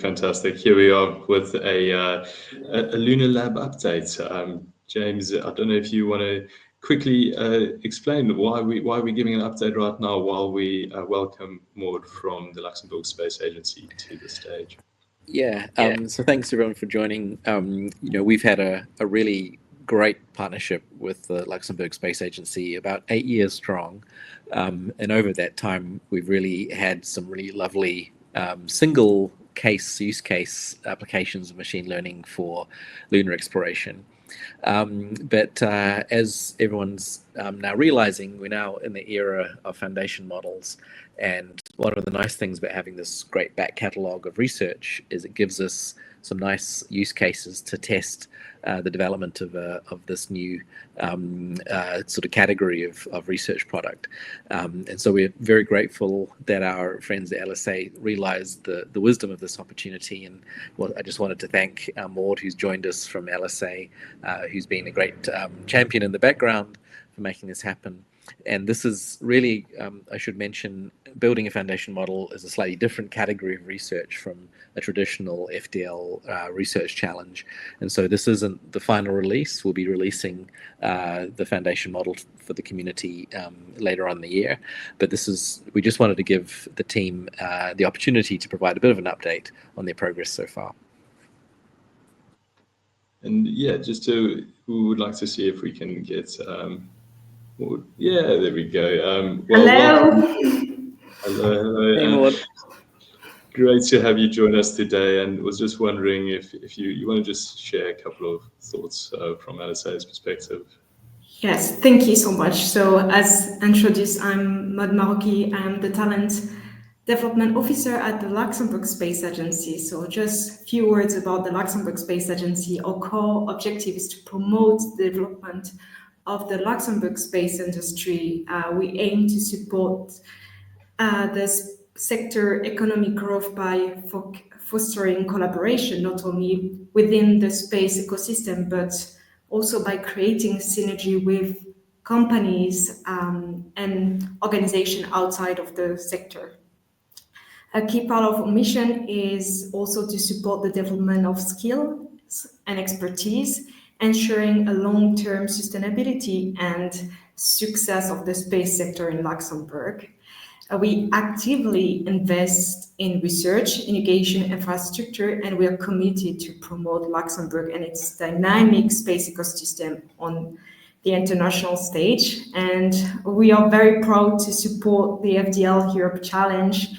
fantastic. Here we are with a LUNARLAB update. James, I don't know if you want to quickly explain why we're giving an update right now while we welcome Maud from the Luxembourg Space Agency to the stage. Yeah, so thanks everyone for joining. We've had a really great partnership with the Luxembourg Space Agency, about 8 years strong. And over that time, we've really had some really lovely single use case applications of machine learning for lunar exploration. But as everyone's now realizing, we're now in the era of foundation models. And one of the nice things about having this great back catalogue of research is it gives us some nice use cases to test the development of this new sort of category of research product. And so we're very grateful that our friends at LSA realized the wisdom of this opportunity. And I just wanted to thank Maud, who's joined us from LSA, who's been a great champion in the background for making this happen. And this is really, I should mention, building a foundation model is a slightly different category of research from a traditional FDL research challenge. And so this isn't the final release. We'll be releasing the foundation model for the community later on in the year. But we just wanted to give the team the opportunity to provide a bit of an update on their progress so far. And yeah, we would like to see if we can get... yeah, there we go. Hello. Hello. Hey, Maud. Great to have you join us today, and was just wondering if you want to just share a couple of thoughts from LSA's perspective. Yes, thank you so much. So as introduced, I'm Maud Maroki. I'm the Talent Development Officer at the Luxembourg Space Agency. So just a few words about the Luxembourg Space Agency. Our core objective is to promote the development of the Luxembourg space industry. We aim to support this sector economic growth by fostering collaboration, not only within the space ecosystem, but also by creating synergy with companies and organizations outside of the sector. A key part of our mission is also to support the development of skills and expertise, ensuring a long-term sustainability and success of the space sector in Luxembourg. We actively invest in research, education, infrastructure, and we are committed to promote Luxembourg and its dynamic space ecosystem on the international stage. And we are very proud to support the FDL Europe Challenge.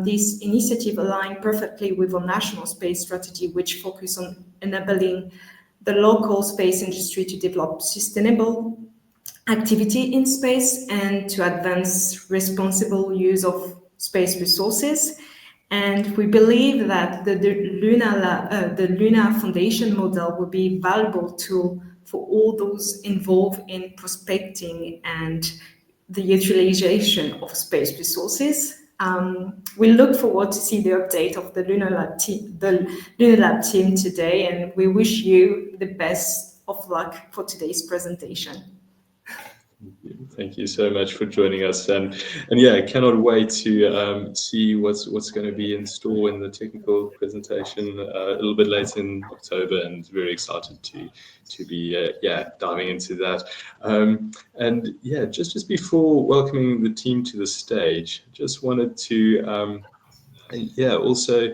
This initiative aligns perfectly with our national space strategy, which focuses on enabling the local space industry to develop sustainable activity in space and to advance responsible use of space resources. And we believe that the Lunar Foundation model will be a valuable tool for all those involved in prospecting and the utilization of space resources. We look forward to see the update of the LUNARLAB team today, and we wish you the best of luck for today's presentation. Thank you so much for joining us, and yeah, I cannot wait to see what's going to be in store in the technical presentation a little bit later in October, and very excited to be diving into that. And yeah, just before welcoming the team to the stage, just wanted to also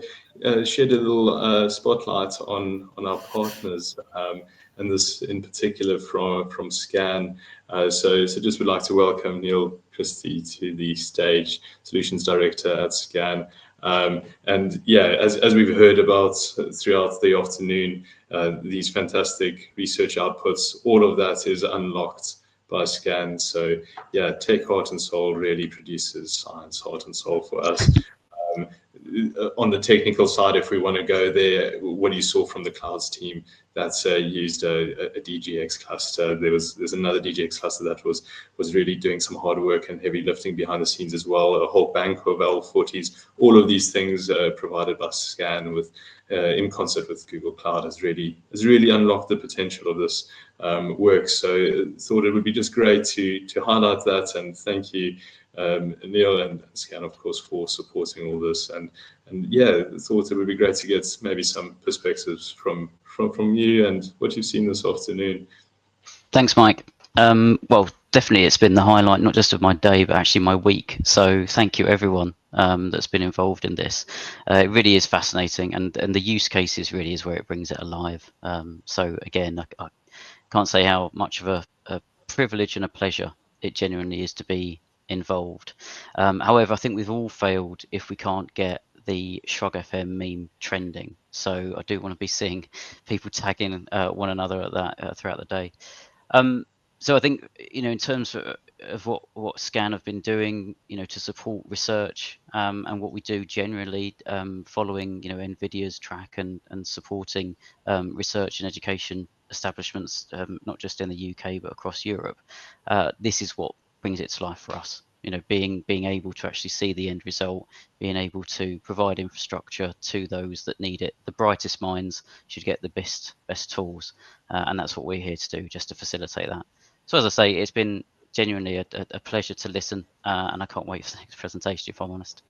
shed a little spotlight on our partners, and this in particular from SCAN. So just would like to welcome Neil Christie to the stage, Solutions Director at SCAN. And yeah, as we've heard about throughout the afternoon, these fantastic research outputs, all of that is unlocked by SCAN. So yeah, Take Heart and Soul really produces science, heart and soul for us. On the technical side, if we want to go there, what you saw from the clouds team that's used a DGX cluster. There's another DGX cluster that was really doing some hard work and heavy lifting behind the scenes as well. A whole bank of L40s. All of these things provided by SCAN with in concert with Google Cloud has really unlocked the potential of this work. So thought it would be just great to highlight that, and thank you Neil and Scan, of course, for supporting all this. And yeah, I thought it would be great to get maybe some perspectives from you and what you've seen this afternoon. Thanks, Mike. Well, definitely it's been the highlight, not just of my day, but actually my week. So thank you, everyone that's been involved in this. It really is fascinating, and the use cases really is where it brings it alive. So again, I can't say how much of a privilege and a pleasure it genuinely is to be involved. However, I think we've all failed if we can't get the Shrug FM meme trending. So I do want to be seeing people tagging one another at that throughout the day. So I think, in terms of what Scan have been doing, to support research and what we do generally, following, NVIDIA's track and supporting research and education establishments, not just in the UK, but across Europe. This is what brings it to life for us. Being able to actually see the end result, being able to provide infrastructure to those that need it. The brightest minds should get the best tools, and that's what we're here to do, just to facilitate that. So as I say, it's been genuinely a pleasure to listen, and I can't wait for the next presentation, if I'm honest.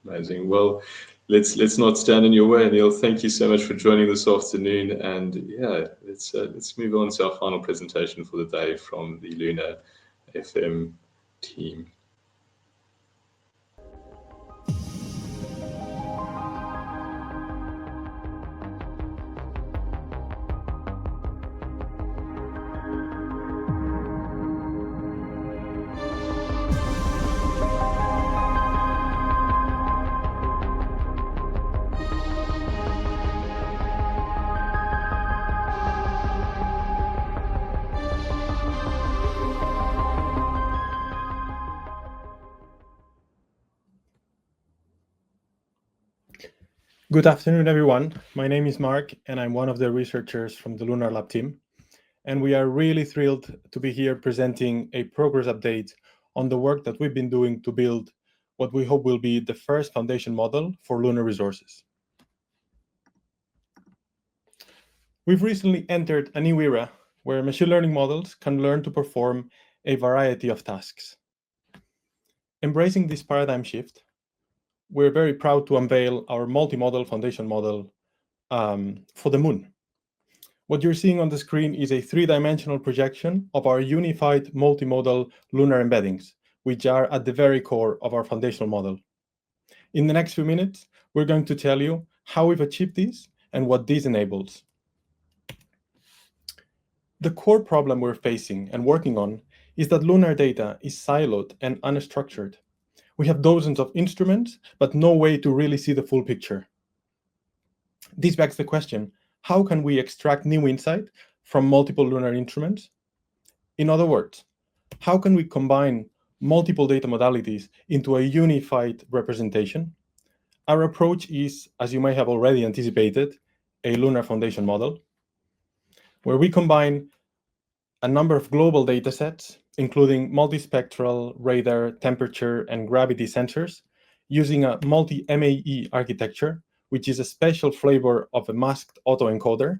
Amazing. Well, let's not stand in your way, Neil. Thank you so much for joining this afternoon. And yeah, let's move on to our final presentation for the day from the Lunar FM team. Good afternoon, everyone. My name is Mark, and I'm one of the researchers from the LUNARLAB team. And we are really thrilled to be here presenting a progress update on the work that we've been doing to build what we hope will be the first foundation model for lunar resources. We've recently entered a new era where machine learning models can learn to perform a variety of tasks. Embracing this paradigm shift, we're very proud to unveil our multi-model foundation model for the Moon. What you're seeing on the screen is a three-dimensional projection of our unified multimodal lunar embeddings, which are at the very core of our foundational model. In the next few minutes, we're going to tell you how we've achieved this and what this enables. The core problem we're facing and working on is that lunar data is siloed and unstructured. We have dozens of instruments, but no way to really see the full picture. This begs the question, how can we extract new insight from multiple lunar instruments? In other words, how can we combine multiple data modalities into a unified representation? Our approach is, as you may have already anticipated, a lunar foundation model, where we combine a number of global data sets, including multispectral, radar, temperature, and gravity sensors, using a multi-MAE architecture, which is a special flavor of a masked autoencoder,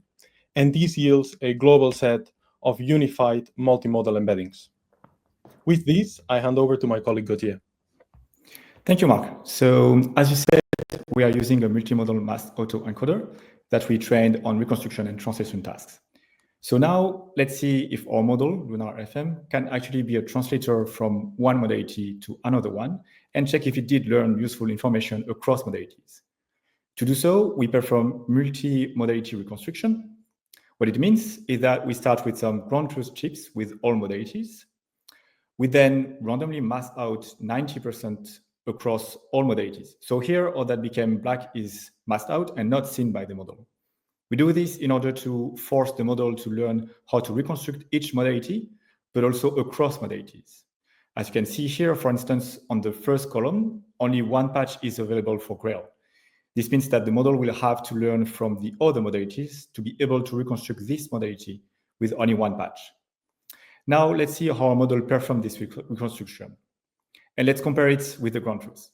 and this yields a global set of unified multimodal embeddings. With this, I hand over to my colleague Gauthier. Thank you, Mark. So, as you said, we are using a multimodal masked autoencoder that we trained on reconstruction and translation tasks. So now let's see if our model, LUNAR-FM, can actually be a translator from one modality to another one and check if it did learn useful information across modalities. To do so, we perform multi-modality reconstruction. What it means is that we start with some ground truth chips with all modalities. We then randomly mask out 90% across all modalities. So here, all that became black is masked out and not seen by the model. We do this in order to force the model to learn how to reconstruct each modality, but also across modalities. As you can see here, for instance, on the first column, only one patch is available for Grail. This means that the model will have to learn from the other modalities to be able to reconstruct this modality with only one patch. Now let's see how our model performs this reconstruction. And let's compare it with the ground truth.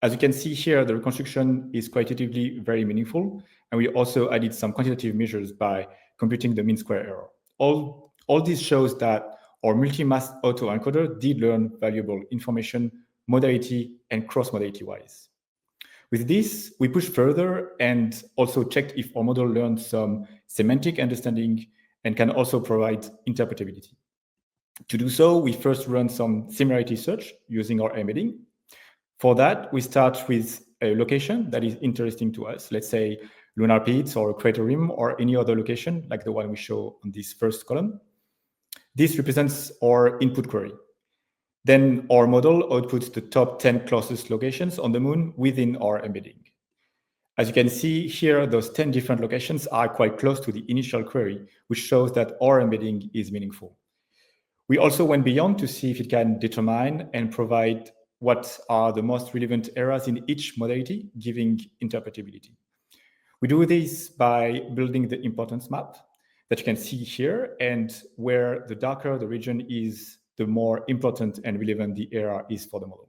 As you can see here, the reconstruction is qualitatively very meaningful, and we also added some quantitative measures by computing the mean square error. All this shows that our multi-mask autoencoder did learn valuable information, modality, and cross-modality wise. With this, we pushed further and also checked if our model learned some semantic understanding and can also provide interpretability. To do so, we first run some similarity search using our embedding. For that, we start with a location that is interesting to us. Let's say lunar pits or crater rim or any other location like the one we show on this first column. This represents our input query. Then our model outputs the top 10 closest locations on the moon within our embedding. As you can see here, those 10 different locations are quite close to the initial query, which shows that our embedding is meaningful. We also went beyond to see if it can determine and provide what are the most relevant areas in each modality, giving interpretability. We do this by building the importance map that you can see here, and where the darker the region is, the more important and relevant the area is for the model.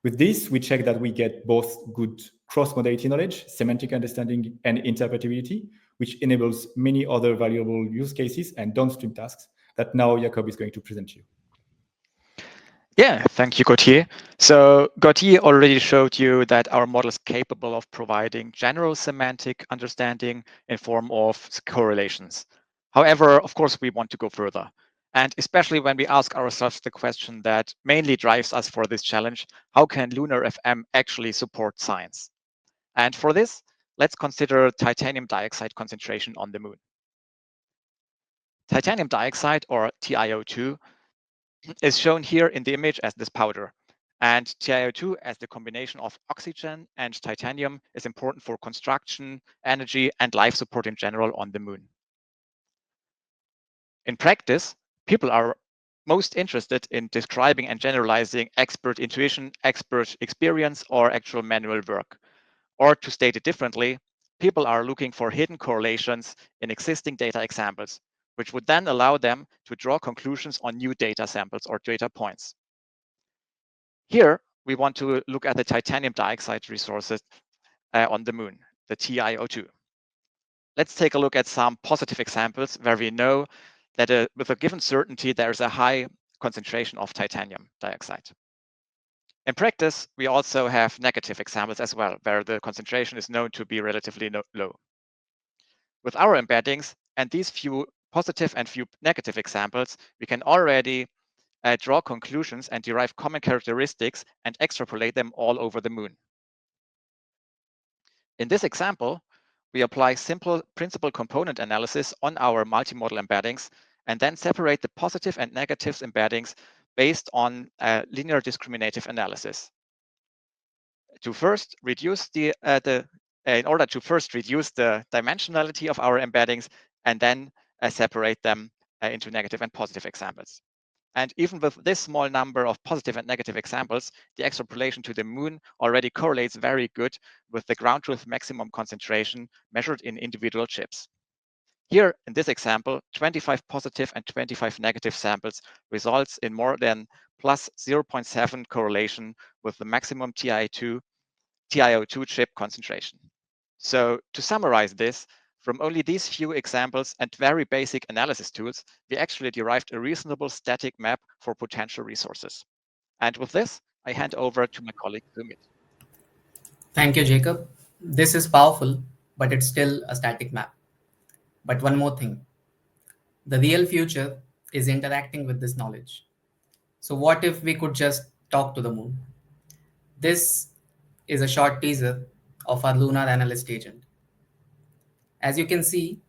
With this, we check that we get both good cross-modality knowledge, semantic understanding, and interpretability, which enables many other valuable use cases and downstream tasks that now Jakob is going to present to you. Yeah, thank you, Gauthier. So Gauthier already showed you that our model is capable of providing general semantic understanding in form of correlations. However, of course, we want to go further. And especially when we ask ourselves the question that mainly drives us for this challenge, how can LUNAR-FM actually support science? And for this, let's consider titanium dioxide concentration on the moon. Titanium dioxide, or TiO2, is shown here in the image as this powder. And TiO2 as the combination of oxygen and titanium is important for construction, energy, and life support in general on the moon. In practice, people are most interested in describing and generalizing expert intuition, expert experience, or actual manual work. Or to state it differently, people are looking for hidden correlations in existing data examples, which would then allow them to draw conclusions on new data samples or data points. Here, we want to look at the titanium dioxide resources on the moon, the TiO2. Let's take a look at some positive examples where we know that with a given certainty, there's a high concentration of titanium dioxide. In practice, we also have negative examples as well, where the concentration is known to be relatively low. With our embeddings and these few positive and few negative examples, we can already draw conclusions and derive common characteristics and extrapolate them all over the moon. In this example, we apply simple principal component analysis on our multimodal embeddings and then separate the positive and negatives embeddings based on linear discriminative analysis. To first reduce in order to first reduce the dimensionality of our embeddings and then separate them into negative and positive examples. And even with this small number of positive and negative examples, the extrapolation to the moon already correlates very good with the ground truth maximum concentration measured in individual chips. Here, in this example, 25 positive and 25 negative samples results in more than plus 0.7 correlation with the maximum TiO2 chip concentration. So to summarize this, from only these few examples and very basic analysis tools, we actually derived a reasonable static map for potential resources. And with this, I hand over to my colleague, Sumit. Thank you, Jacob. This is powerful, but it's still a static map. But one more thing. The real future is interacting with this knowledge. So what if we could just talk to the moon? This is a short teaser of our lunar analyst agent. As you can see,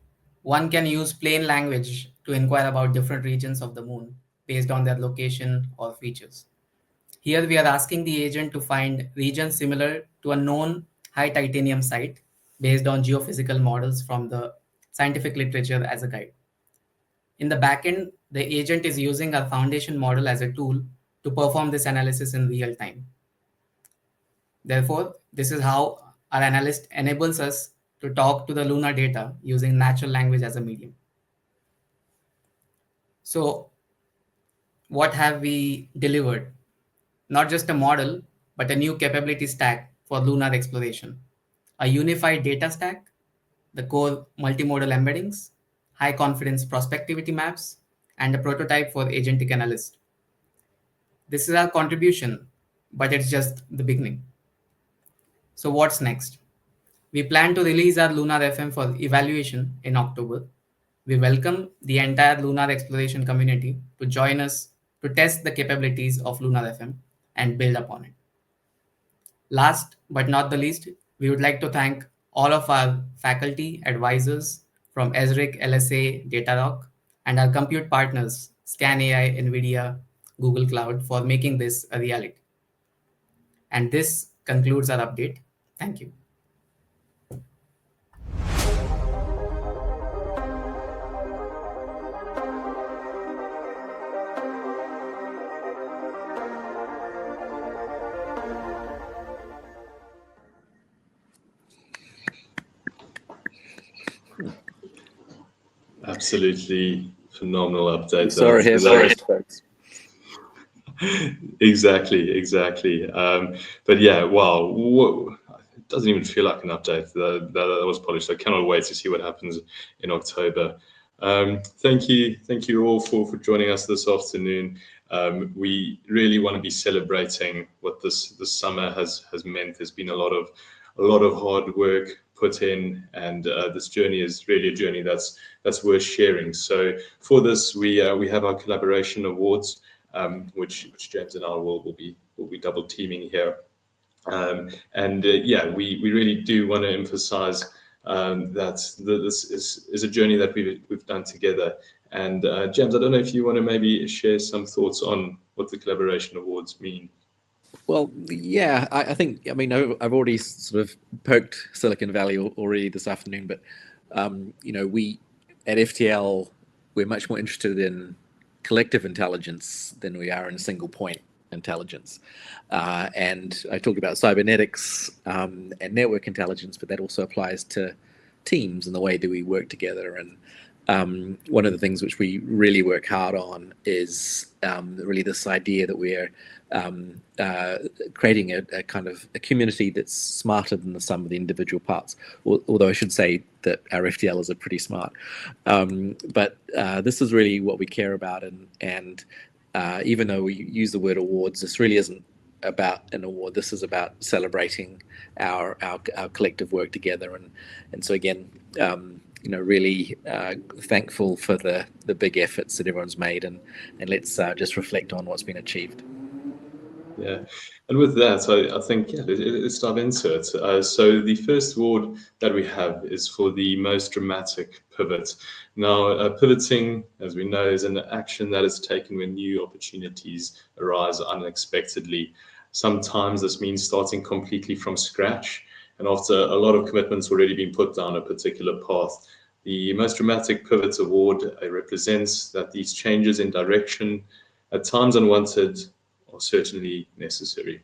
one can use plain language to inquire about different regions of the moon based on their location or features. Here we are asking the agent to find regions similar to a known high titanium site based on geophysical models from the scientific literature as a guide. In the backend, the agent is using our foundation model as a tool to perform this analysis in real time. Therefore, this is how our analyst enables us to talk to the lunar data using natural language as a medium. So what have we delivered? Not just a model, but a new capability stack for lunar exploration. A unified data stack, the core multimodal embeddings, high confidence prospectivity maps, and a prototype for agentic analyst. This is our contribution, but it's just the beginning. So what's next? We plan to release our Lunar FM for evaluation in October. We welcome the entire lunar exploration community to join us to test the capabilities of Lunar FM and build upon it. Last but not the least, we would like to thank all of our faculty, advisors from ESRIC, LSA, Datarock, and our compute partners, ScanAI, NVIDIA, Google Cloud, for making this a reality. And this concludes our update. Thank you. Absolutely phenomenal update. Sorry, folks. Exactly. But yeah, wow. It doesn't even feel like an update that was polished. I cannot wait to see what happens in October. Thank you all for joining us this afternoon. We really want to be celebrating what this summer has meant. There's been a lot of hard work put in, and this journey is really a journey that's worth sharing. So for this, we have our collaboration awards, which James and I will be double teaming here. We really do want to emphasize that this is a journey that we've done together. And James, I don't know if you want to maybe share some thoughts on what the collaboration awards mean. Well, yeah, I think, I mean, I've already sort of poked Silicon Valley already this afternoon, but, we at FDL, we're much more interested in collective intelligence than we are in single point intelligence. And I talked about cybernetics and network intelligence, but that also applies to teams and the way that we work together. And one of the things which we really work hard on is really this idea that we're creating a kind of a community that's smarter than the sum of the individual parts. Although I should say that our FDLs are pretty smart. But this is really what we care about. And even though we use the word awards, this really isn't about an award. This is about celebrating our collective work together. And so again, really thankful for the big efforts that everyone's made, and let's just reflect on what's been achieved. Yeah, and with that, I think, let's dive into it. So the first award that we have is for the most dramatic pivot. Now, pivoting, as we know, is an action that is taken when new opportunities arise unexpectedly. Sometimes this means starting completely from scratch, and after a lot of commitments already been put down a particular path. The most dramatic pivot award represents that these changes in direction, at times unwanted, are certainly necessary.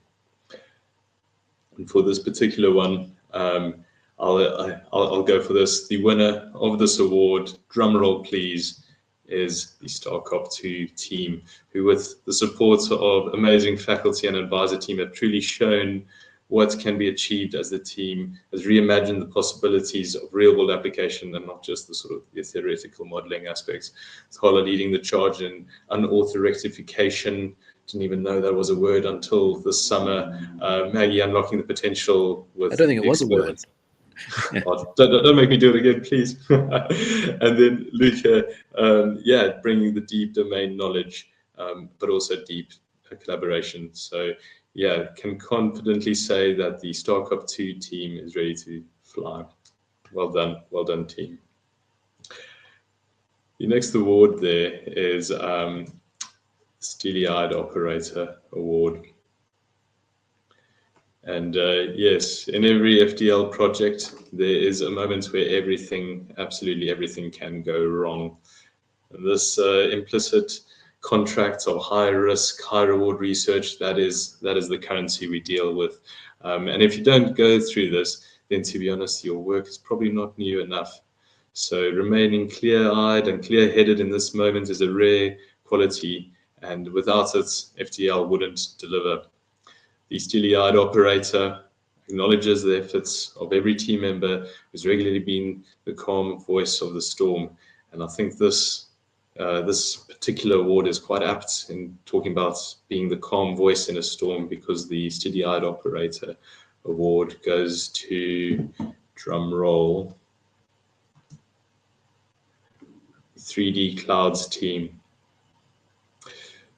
And for this particular one, I'll go for this. The winner of this award, drum roll please, is the StarCop2 team, who with the support of amazing faculty and advisor team have truly shown what can be achieved as the team has reimagined the possibilities of real-world application and not just the sort of the theoretical modeling aspects. Thala leading the charge in unauthored rectification. Didn't even know that was a word until this summer. Maggie unlocking the potential with... I don't think it was a word. Don't make me do it again, please. And then Luca, bringing the deep domain knowledge, but also deep collaboration. So yeah, can confidently say that the StarCop2 team is ready to fly. Well done, team. The next award there is Steely-Eyed Operator Award. And yes, in every FDL project, there is a moment where absolutely everything can go wrong. And this implicit contract of high risk, high reward research, that is the currency we deal with. And if you don't go through this, then to be honest, your work is probably not new enough. So remaining clear-eyed and clear-headed in this moment is a rare quality, and without it, FDL wouldn't deliver. The steely-eyed operator acknowledges the efforts of every team member who's regularly been the calm voice of the storm. And I think this this particular award is quite apt in talking about being the calm voice in a storm, because the steady-eyed operator award goes to, drum roll, 3D Clouds team.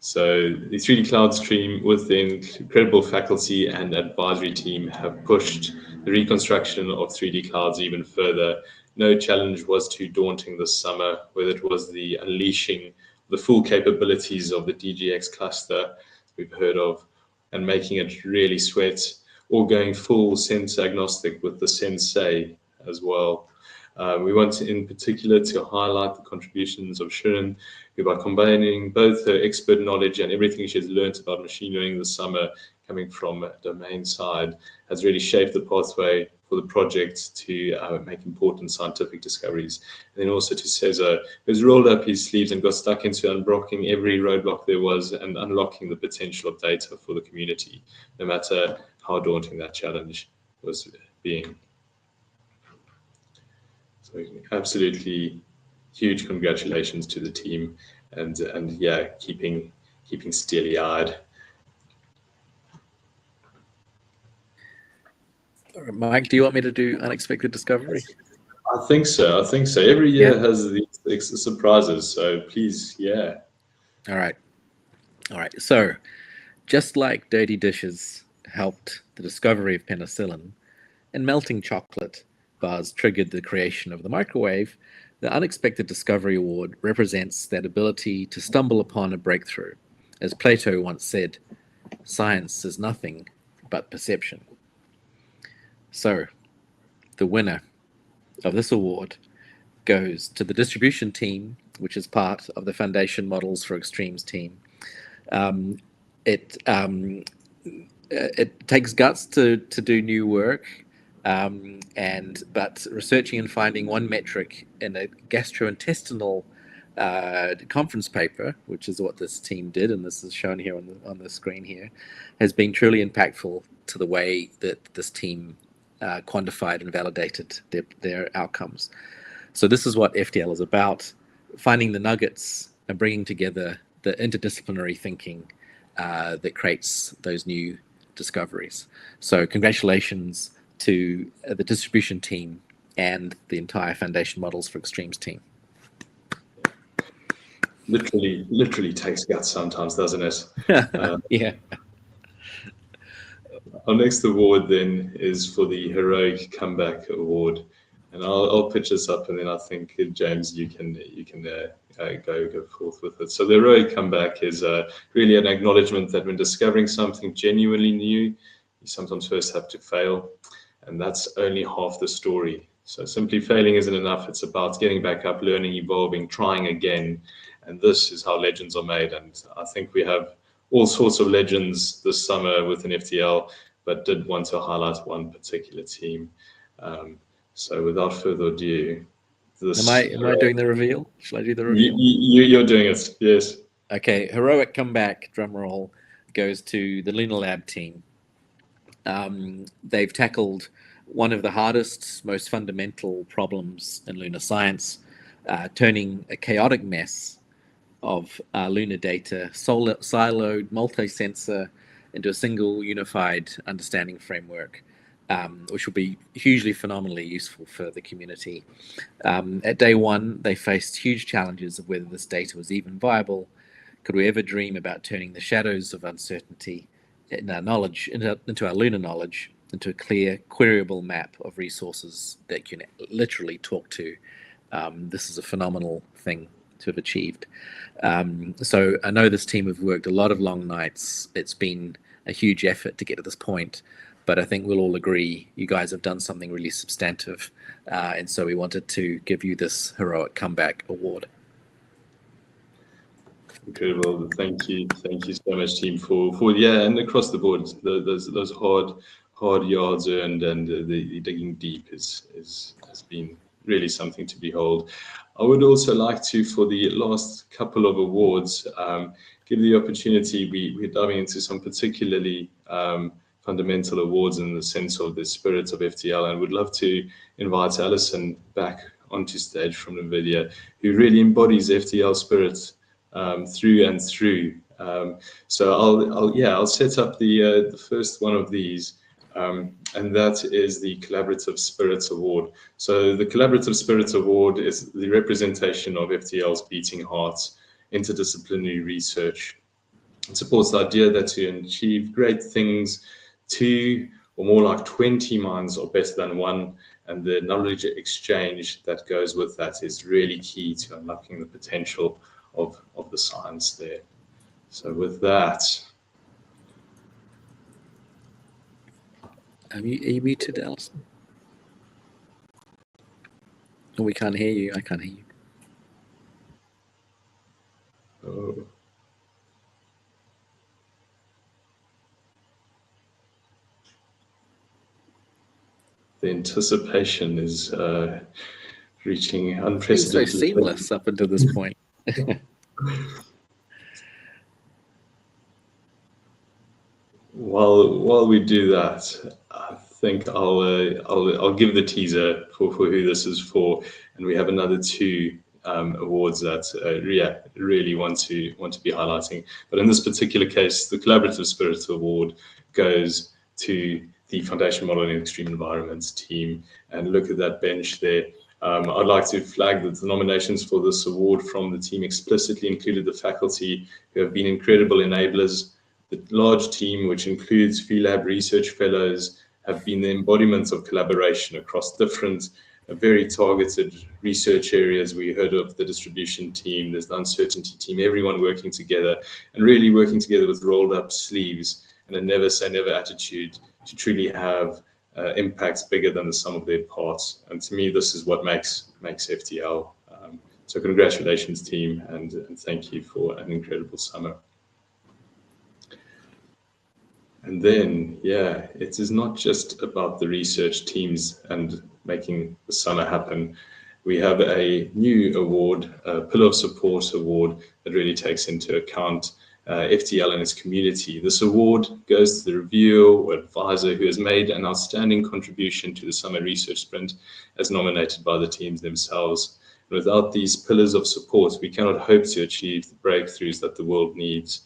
So the 3D Clouds team, with the incredible faculty and advisory team, have pushed the reconstruction of 3D Clouds even further. No challenge was too daunting this summer, whether it was the unleashing the full capabilities of the DGX cluster we've heard of and making it really sweat, or going full sense agnostic with the Sensei as well. We want in particular to highlight the contributions of Shirin, who, by combining both her expert knowledge and everything she's learned about machine learning this summer, coming from a domain side, has really shaped the pathway for the project to make important scientific discoveries. And then also to Cesar, who's rolled up his sleeves and got stuck into unblocking every roadblock there was and unlocking the potential of data for the community, no matter how daunting that challenge was being. So absolutely huge congratulations to the team, and yeah, keeping steely-eyed. Mike, do you want me to do unexpected discovery? I think so. Every year has these surprises, so please, yeah. All right. So, just like dirty dishes helped the discovery of penicillin, and melting chocolate bars triggered the creation of the microwave, the Unexpected Discovery Award represents that ability to stumble upon a breakthrough. As Plato once said, science is nothing but perception. So, the winner of this award goes to the distribution team, which is part of the Foundation Models for Extremes team. It takes guts to do new work, but researching and finding one metric in a gastrointestinal conference paper, which is what this team did, and this is shown here on the screen here, has been truly impactful to the way that this team quantified and validated their outcomes. So this is what FDL is about, finding the nuggets and bringing together the interdisciplinary thinking that creates those new discoveries. So congratulations to the distribution team and the entire Foundation Models for Extremes team. Literally takes guts sometimes, doesn't it? Yeah. Our next award then is for the Heroic Comeback Award, and I'll pitch this up, and then I think James, you can go forth with it. So the Heroic Comeback is really an acknowledgement that when discovering something genuinely new, you sometimes first have to fail, and that's only half the story. So simply failing isn't enough. It's about getting back up, learning, evolving, trying again, and this is how legends are made. And I think we have all sorts of legends this summer within FDL, but did want to highlight one particular team. So without further ado, Am I doing the reveal? Shall I do the reveal? You're doing it, yes. Okay, Heroic Comeback, drum roll, goes to the LUNARLAB team. They've tackled one of the hardest, most fundamental problems in lunar science, turning a chaotic mess of lunar data, siloed, multi-sensor, into a single unified understanding framework, which will be hugely phenomenally useful for the community. At day one, they faced huge challenges of whether this data was even viable. Could we ever dream about turning the shadows of uncertainty in our knowledge into our lunar knowledge into a clear, queryable map of resources that you can literally talk to? This is a phenomenal thing to have achieved. So I know this team have worked a lot of long nights. It's been a huge effort to get to this point, but I think we'll all agree you guys have done something really substantive, and so we wanted to give you this Heroic Comeback Award. Incredible. Thank you so much, team, for and across the board, those hard yards earned, and the digging deep has been really something to behold. I would also like to, for the last couple of awards, give the opportunity. We're diving into some particularly fundamental awards in the sense of the spirit of FDL, and would love to invite Alison back onto stage from NVIDIA, who really embodies FDL spirit through and through. So I'll set up the first one of these, and that is the Collaborative Spirits Award. So the Collaborative Spirits Award is the representation of FDL's beating hearts, interdisciplinary research. It supports the idea that to achieve great things, 2 or more like 20 minds are better than 1, and the knowledge exchange that goes with that is really key to unlocking the potential of the science there. So with that, are you muted, Alison? Oh, we can't hear you. I can't hear you. oh. The anticipation is reaching It's unprecedented. so seamless up until this point. While we do that, I think I'll give the teaser for who this is for, and we have another 2 awards that really want to be highlighting. But in this particular case, the Collaborative Spirit Award goes to the Foundation Modeling in Extreme Environments team, and look at that bench there. I'd like to flag that the nominations for this award from the team explicitly included the faculty who have been incredible enablers. The large team, which includes FDL research fellows, have been the embodiment of collaboration across different, very targeted research areas. We heard of the distribution team, there's the uncertainty team, everyone working together and really working together with rolled up sleeves and a never say never attitude to truly have impacts bigger than the sum of their parts. And to me, this is what makes FDL. So congratulations, team, and thank you for an incredible summer. And then, it is not just about the research teams and making the summer happen. We have a new award, a Pillar of Support award, that really takes into account FDL and its community. This award goes to the reviewer or advisor who has made an outstanding contribution to the summer research sprint as nominated by the teams themselves. And without these pillars of support, we cannot hope to achieve the breakthroughs that the world needs.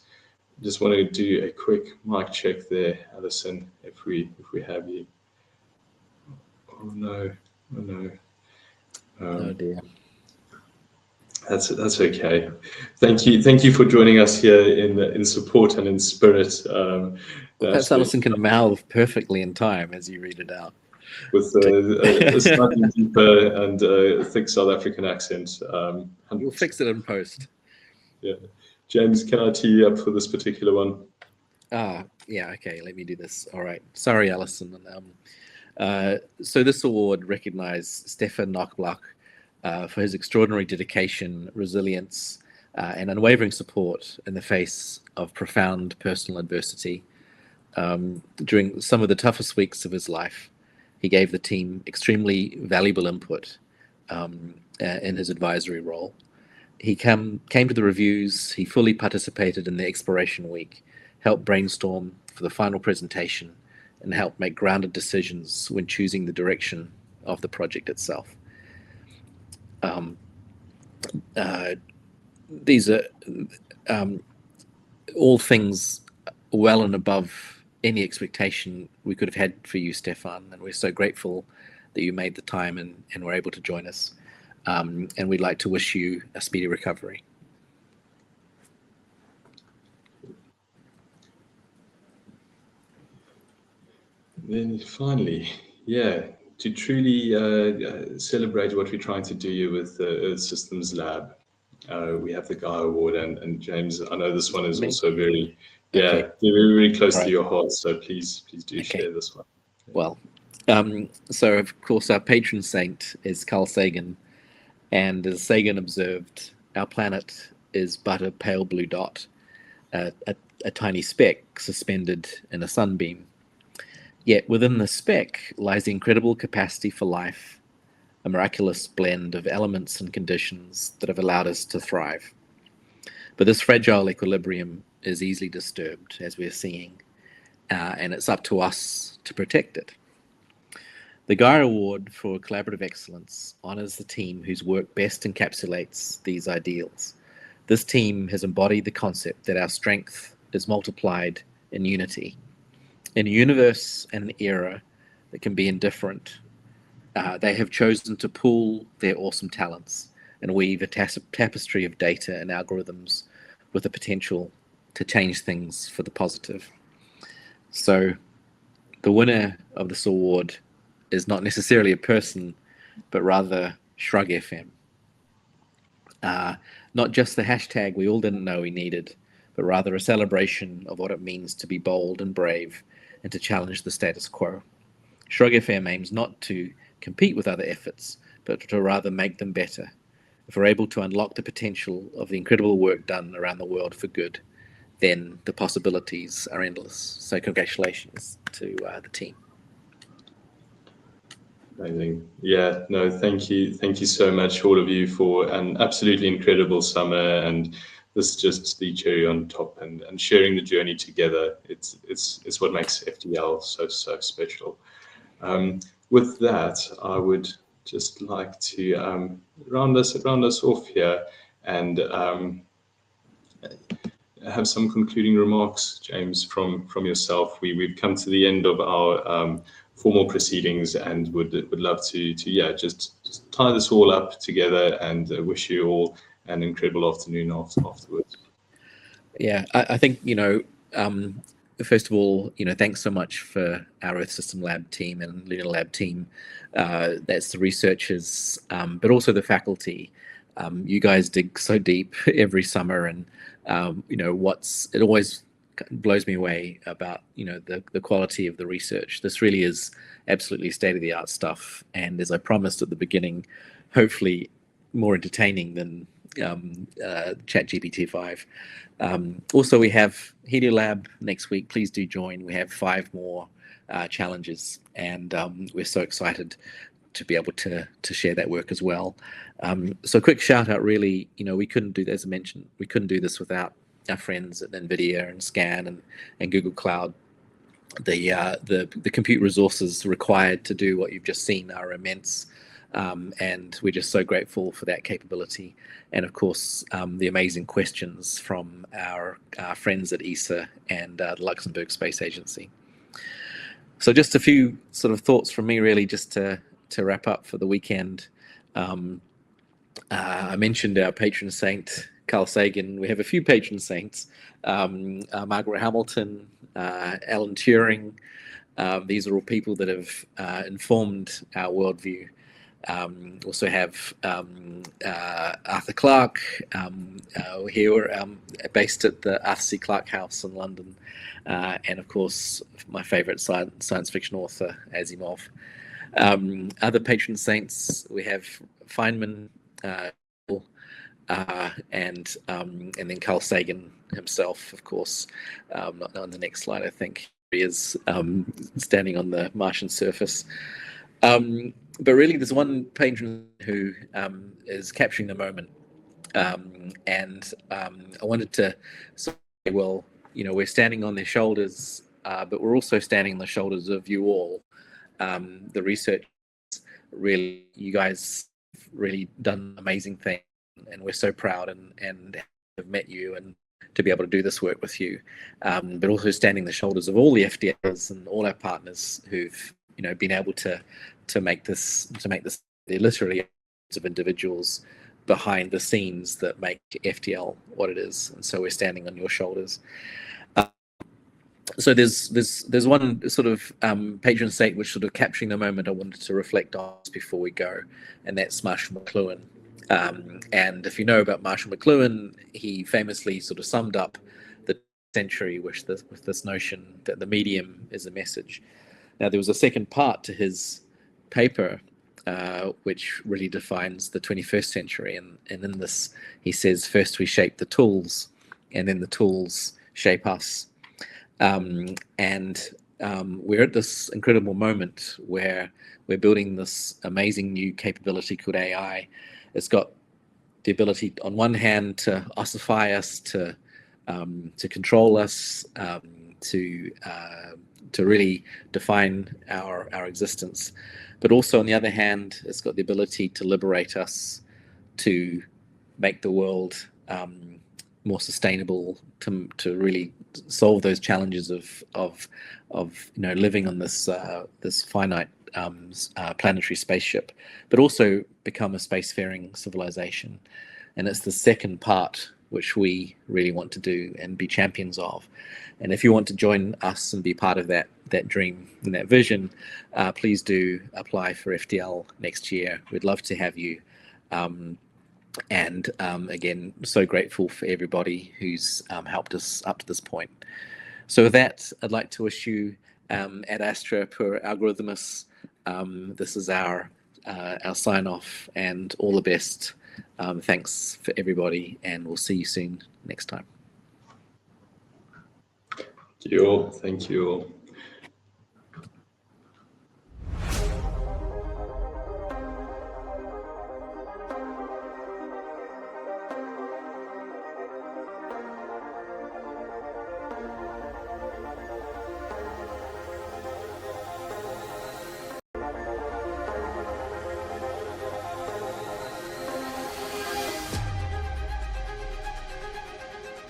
Just want to do a quick mic check there, Alison, if we have you. Oh no. Oh dear. That's okay. Thank you for joining us here in support and in spirit. Perhaps Alison can mouth perfectly in time as you read it out. With a slightly deeper and thick South African accent. We'll fix it in post. Yeah. James, can I tee you up for this particular one? Yeah, okay, let me do this. All right. Sorry, Alison. So this award recognized Stefan Knockblock for his extraordinary dedication, resilience, and unwavering support in the face of profound personal adversity. During some of the toughest weeks of his life, he gave the team extremely valuable input in his advisory role. He came to the reviews, he fully participated in the exploration week, helped brainstorm for the final presentation, and helped make grounded decisions when choosing the direction of the project itself. These are all things well and above any expectation we could have had for you, Stefan, and we're so grateful that you made the time and were able to join us. And we'd like to wish you a speedy recovery. Then finally, to truly celebrate what we're trying to do with the Earth Systems Lab, we have the Gaia Award, and James, I know this one is also very, very close to your heart, so please do share this one. Well, so of course our patron saint is Carl Sagan, and as Sagan observed, our planet is but a pale blue dot, a tiny speck suspended in a sunbeam. Yet within the speck lies the incredible capacity for life, a miraculous blend of elements and conditions that have allowed us to thrive. But this fragile equilibrium is easily disturbed, as we're seeing, and it's up to us to protect it. The Gaia Award for Collaborative Excellence honors the team whose work best encapsulates these ideals. This team has embodied the concept that our strength is multiplied in unity. In a universe and an era that can be indifferent, they have chosen to pool their awesome talents and weave a tapestry of data and algorithms with the potential to change things for the positive. So the winner of this award is not necessarily a person, but rather Shrug FM. Not just the hashtag we all didn't know we needed, but rather a celebration of what it means to be bold and brave and to challenge the status quo. Shrug FM aims not to compete with other efforts, but to rather make them better. If we're able to unlock the potential of the incredible work done around the world for good, then the possibilities are endless. So congratulations to the team. Amazing. Yeah, no, thank you. Thank you so much, all of you, for an absolutely incredible summer. And this is just the cherry on top, and sharing the journey together. It's what makes FDL so special. With that, I would just like to round us off here and have some concluding remarks, James, from yourself. We've come to the end of our formal proceedings, and would love to just tie this all up together, and wish you all an incredible afternoon afterwards. Yeah, I think, first of all, thanks so much for our Earth System Lab team and LUNARLAB team. That's the researchers, but also the faculty. You guys dig so deep every summer, and it always blows me away about the quality of the research. This really is absolutely state-of-the-art stuff, and as I promised at the beginning, hopefully more entertaining than ChatGPT-5. Also, we have HelioLab next week. Please do join. We have 5 more challenges, and we're so excited to be able to share that work as well. So a quick shout out, really, we couldn't do, as I mentioned, we couldn't do this without our friends at NVIDIA and SCAN and Google Cloud. The compute resources required to do what you've just seen are immense, and we're just so grateful for that capability. And of course, the amazing questions from our friends at ESA and the Luxembourg Space Agency. So just a few sort of thoughts from me, really, just to wrap up for the weekend. I mentioned our patron saint, Carl Sagan. We have a few patron saints, Margaret Hamilton, Alan Turing. These are all people that have informed our worldview. Also have Arthur Clarke here, based at the Arthur C. Clarke House in London, and of course my favorite science fiction author, Asimov. Other patron saints, we have Feynman, and then Carl Sagan himself, of course. Not on the next slide, I think he is standing on the Martian surface. But really, there's one patron who is capturing the moment, and I wanted to say, well, we're standing on their shoulders, but we're also standing on the shoulders of you all, the research. Really, you guys have really done amazing things, and we're so proud and have met you and to be able to do this work with you, but also standing on the shoulders of all the FDLs and all our partners who've been able to make this they're literally of individuals behind the scenes that make FDL what it is, and so we're standing on your shoulders. So there's one sort of patron saint which sort of capturing the moment I wanted to reflect on before we go, and that's Marshall McLuhan. And if you know about Marshall McLuhan, he famously sort of summed up the century with this notion that the medium is a message. Now, there was a second part to his paper, which really defines the 21st century. And in this, he says, first we shape the tools, and then the tools shape us. We're at this incredible moment where we're building this amazing new capability called AI. It's got the ability, on one hand, to ossify us, to control us, to really define our existence. But also, on the other hand, it's got the ability to liberate us, to make the world more sustainable, to really solve those challenges of living on this finite planetary spaceship, but also become a spacefaring civilization. And it's the second part which we really want to do and be champions of. And if you want to join us and be part of that dream and that vision, please do apply for FDL next year. We'd love to have you. And again, so grateful for everybody who's helped us up to this point. So with that, I'd like to wish you ad astra per algorithmus. This is our sign off, and all the best. Thanks for everybody, and we'll see you soon next time. Thank you all. Thank you all.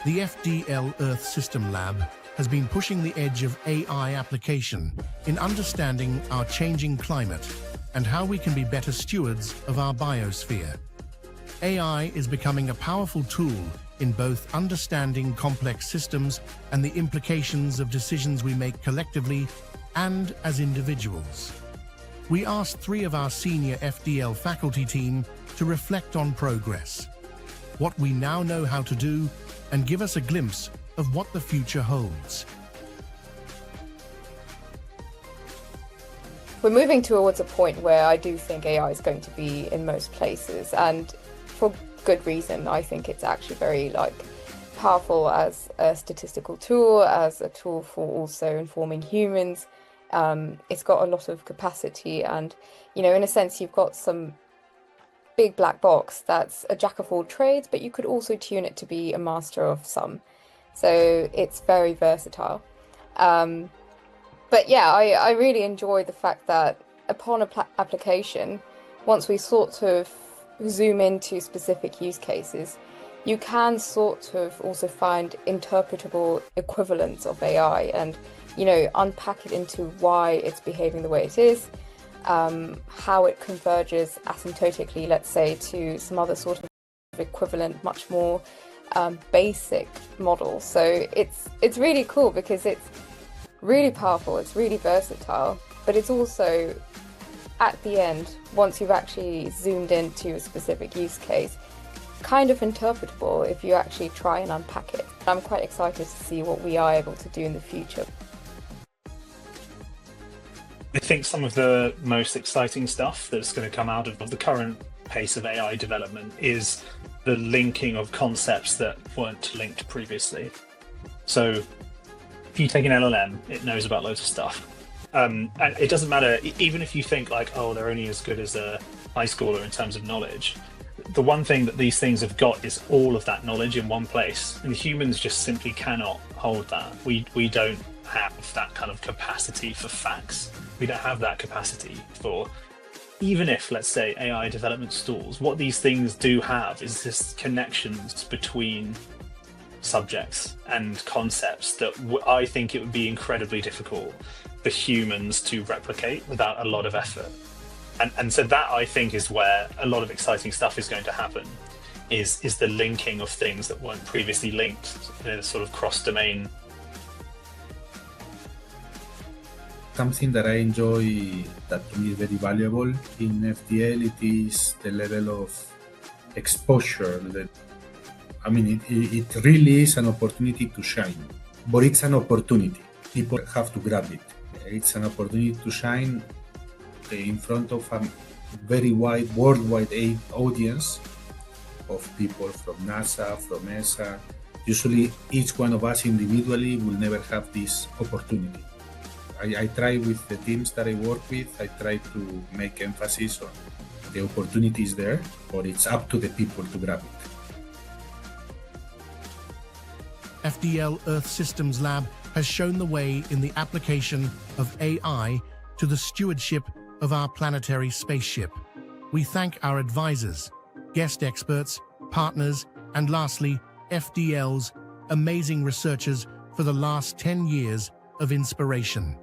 The FDL Earth System Lab has been pushing the edge of AI application in understanding our changing climate and how we can be better stewards of our biosphere. AI is becoming a powerful tool in both understanding complex systems and the implications of decisions we make collectively and as individuals. We asked 3 of our senior FDL faculty team to reflect on progress, what we now know how to do, and give us a glimpse of what the future holds. We're moving towards a point where I do think AI is going to be in most places, and for good reason. I think it's actually very powerful as a statistical tool, as a tool for also informing humans. It's got a lot of capacity, and in a sense you've got some big black box that's a jack of all trades, but you could also tune it to be a master of some. So it's very versatile. But yeah, I really enjoy the fact that upon application, once we sort of zoom into specific use cases, you can sort of also find interpretable equivalents of AI and, unpack it into why it's behaving the way it is, how it converges asymptotically, let's say, to some other sort of equivalent, much more basic model. So it's really cool because it's really powerful, it's really versatile, but it's also, at the end, once you've actually zoomed into a specific use case, kind of interpretable if you actually try and unpack it. I'm quite excited to see what we are able to do in the future. I think some of the most exciting stuff that's going to come out of the current pace of AI development is the linking of concepts that weren't linked previously. So if you take an LLM, it knows about loads of stuff. And it doesn't matter, even if you think they're only as good as a high schooler in terms of knowledge. The one thing that these things have got is all of that knowledge in one place, and humans just simply cannot hold that. We don't have that kind of capacity for facts. We don't have that capacity for, even if, let's say, AI development stalls, what these things do have is this connections between subjects and concepts that I think it would be incredibly difficult for humans to replicate without a lot of effort. And so that, I think, is where a lot of exciting stuff is going to happen, is the linking of things that weren't previously linked in a sort of cross-domain. Something that I enjoy that to me is very valuable in FDL, it is the level of exposure. It really is an opportunity to shine, but it's an opportunity. People have to grab it. It's an opportunity to shine in front of a very wide, worldwide audience of people from NASA, from ESA. Usually each one of us individually will never have this opportunity. I try with the teams that I work with, I try to make emphasis on the opportunities there, but it's up to the people to grab it. FDL Earth Systems Lab has shown the way in the application of AI to the stewardship of our planetary spaceship. We thank our advisors, guest experts, partners, and lastly, FDL's amazing researchers for the last 10 years of inspiration.